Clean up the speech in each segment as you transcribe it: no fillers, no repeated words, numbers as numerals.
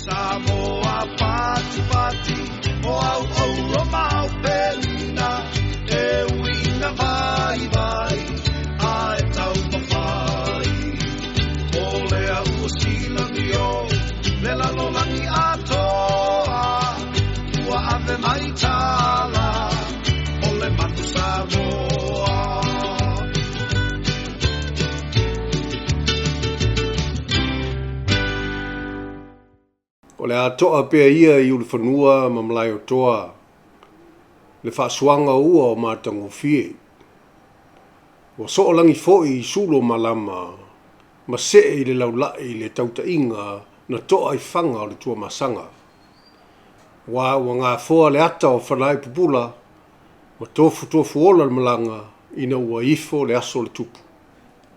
Samoa pati o aoao o maupena e uina vai a e tau mawhai o lea ua sila mio le lalolangi atoa ua ave mai tala o le matu Samoa. O le atoa pea ia i ule whanua ma malai o toa. Le whaasuanga ua o mātango fie. O soolangi foi i sulo malama, ma se i le laulai le tautainga na toa i whanga o le tua masanga. Wa ngā foa le ata o whanai pupula, ma tofu ola le malanga ina ua ifo le aso le tupu.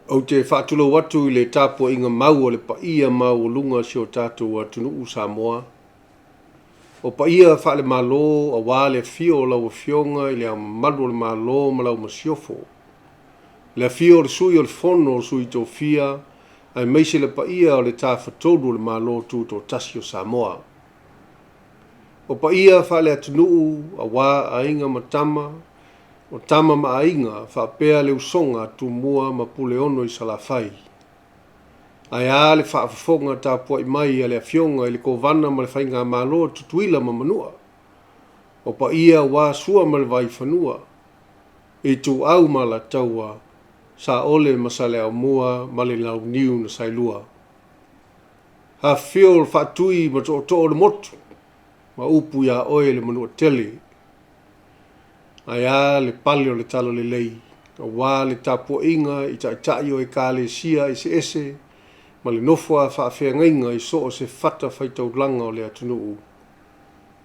O te whaatula watu i le tapuaiga mau o le paia mau o lunga si o tatou Atunu'U Samoa. O paia wha le Malo a wā le fio o lau afioga i le amalu o le Mālō ma lau Iosefo. Le fio o le sui o le fono o le sui tofia, ai meise le paia o le tawhatolu o le Mālō tu to tasi o Samoa. O paia wha le Atunu'u a wā a inga matama, o tama maainga whapea le usonga tu mua ma pule ono i salafai. Ai a le whaafafonga tāpua i mai a le afionga i le kovana ma le whainga Mālō tutuila ma manua. O pa ia wā sua ma le vai whanua. E tu au ma la taua sa ole ma sa le au mua ma le lau niu na sailua. Ha fio le whaatui ma to o le motu ma upu ia oe le manua tele. Ai a le pale o le talo le lei, a wā le tapuaiga i tai o e kālesia i se ese, ma le nofua whaawhiangainga i so o se whata whaitaulanga o le Atunu'u,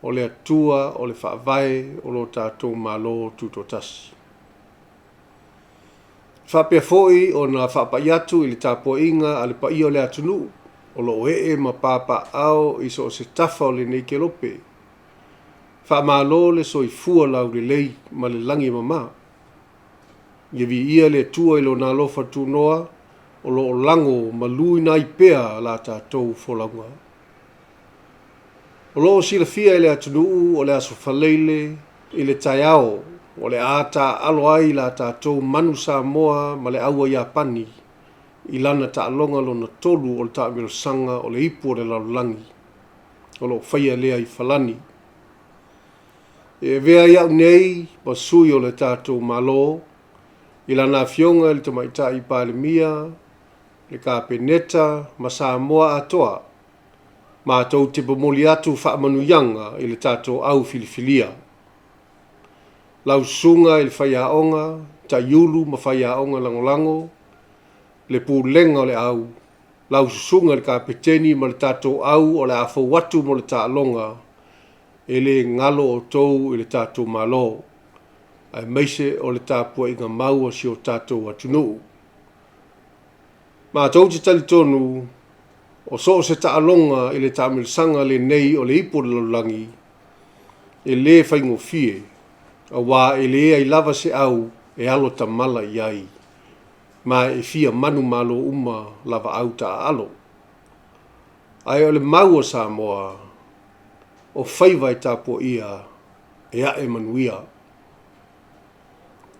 o le atua, o le whaavae, o lo tātou Mālō tutotasi. Whapea foi o na whaapai atu i le tapuaiga a le pai o le Atunu'u, o lo oe ma papa ao i so o se tafa o le neikelope. Wha Mālō le soifua lau le lei ma le langi mama. Ia vi ia le tua i lo nā lofa tu noa o lo lango ma lui nai pea la tātou wholanga. O lo sila fia i le Atunu'u o le aso whaleile i le taiao o le ata alo ai la tātou Manu Samoa ma le aua Iapani i lana ta alonga lo na tolu o le ta sanga o le ipu o le laulangi o lo whaia lea i whalani. E vea iau nei, pa sui o le tātou Mālō, i lana afioga le tamaita i Palemia, le kapeneta, ma Samoa atoa, ma tau te momoli atu whaamanuyanga i le tātou au filifilia. Lau sunga i le whaiaonga, ta iulu ma whaiaonga langolango, le pūlenga o le au, lau sunga le kapeteni ma le tātou au o le afo watu mo le tālonga, e le ngalo o tou i le tātou Mālō, ai meise o le tapuaiga maua si o tātou Atunu'u. Ma tau te tali tonu, o so se taalonga i le tāmilisanga le nei o le ipo le laulangi, e le whaingo fie, a wā e le ai lava se au e alo ta mala i ai, ma e fia manu Mālō uma lava au ta alo. Ai o le maua Samoa, o whaiwai tāpua ia e a e manuia.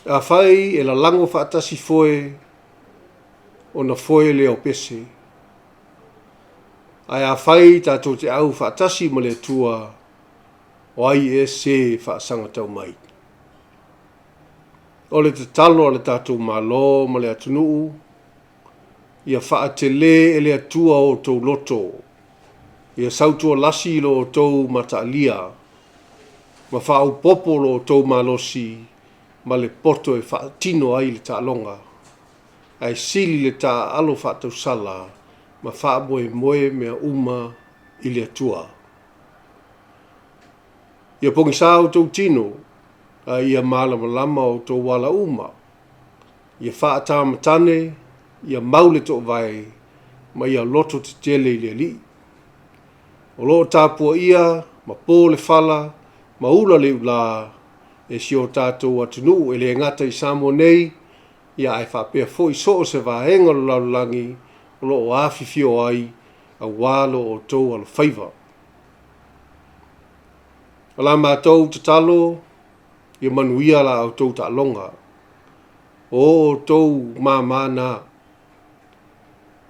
A whai e la lango whaatasi foe o na foe leo pese. Ai a whai tātou te au whaatasi ma le tua o ai e se whaasanga tau mai. O le te talo o le tātou Mālō ma le Atunu'u, ia whaatele e le atua o tau loto, ia sautua lasi lo o tou mataalia, ma whaau popo lo o tou malosi, ma le poto e whaatino ai le tālonga, ai sili le tā alo whaatau sala, ma whaamoe moe mea uma i le atua. Ia pongi sā o tou tino, a ia malama o tou wala uma, ia whaatāmatane, ia maule to vai, ma ia loto te tele i le li. O lo tāpua ia, ma pō le whala, ma ula le ula, e si o tātou Atunu'u e le ngata i Samoa nei, ia ai whapea fo i so o se wāhenga lo laulangi, o lo o awhiwhio ai, a wālo o tau alo whaiva. O la mātou te talo, i manuia la au tau ta longa. O tau māmana.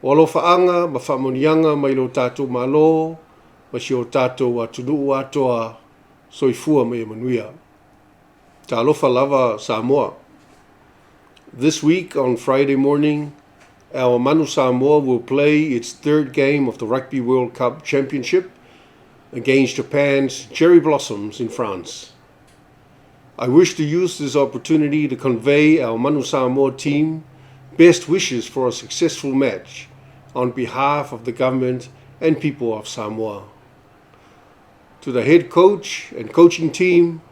O alo whaanga, ma whamonianga mai lo tatou Mālō, ma si o tatou Atunu'U atoa, soifua mai manuia. Ta alofa lava Samoa. This week on Friday morning, our Manu Samoa will play its third game of the Rugby World Cup Championship against Japan's Cherry Blossoms in France. I wish to use this opportunity to convey our Manu Samoa team best wishes for a successful match on behalf of the government and people of Samoa. To the head coach and coaching team,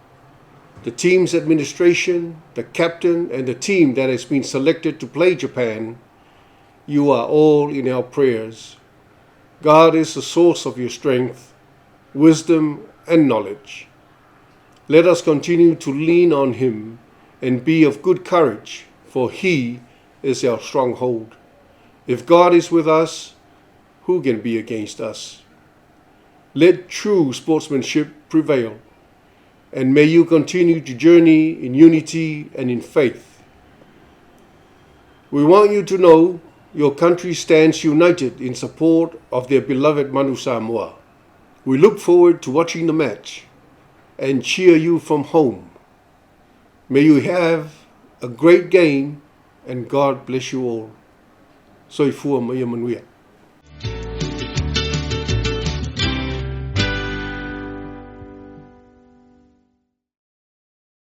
the team's administration, the captain and the team that has been selected to play Japan, you are all in our prayers. God is the source of your strength, wisdom and knowledge. Let us continue to lean on him and be of good courage, for he is our stronghold. If God is with us, who can be against us? Let true sportsmanship prevail, and may you continue to journey in unity and in faith. We want you to know your country stands united in support of their beloved Manu Samoa. We look forward to watching the match and cheer you from home. May you have a great game and God bless you all. Soifua mai manuia.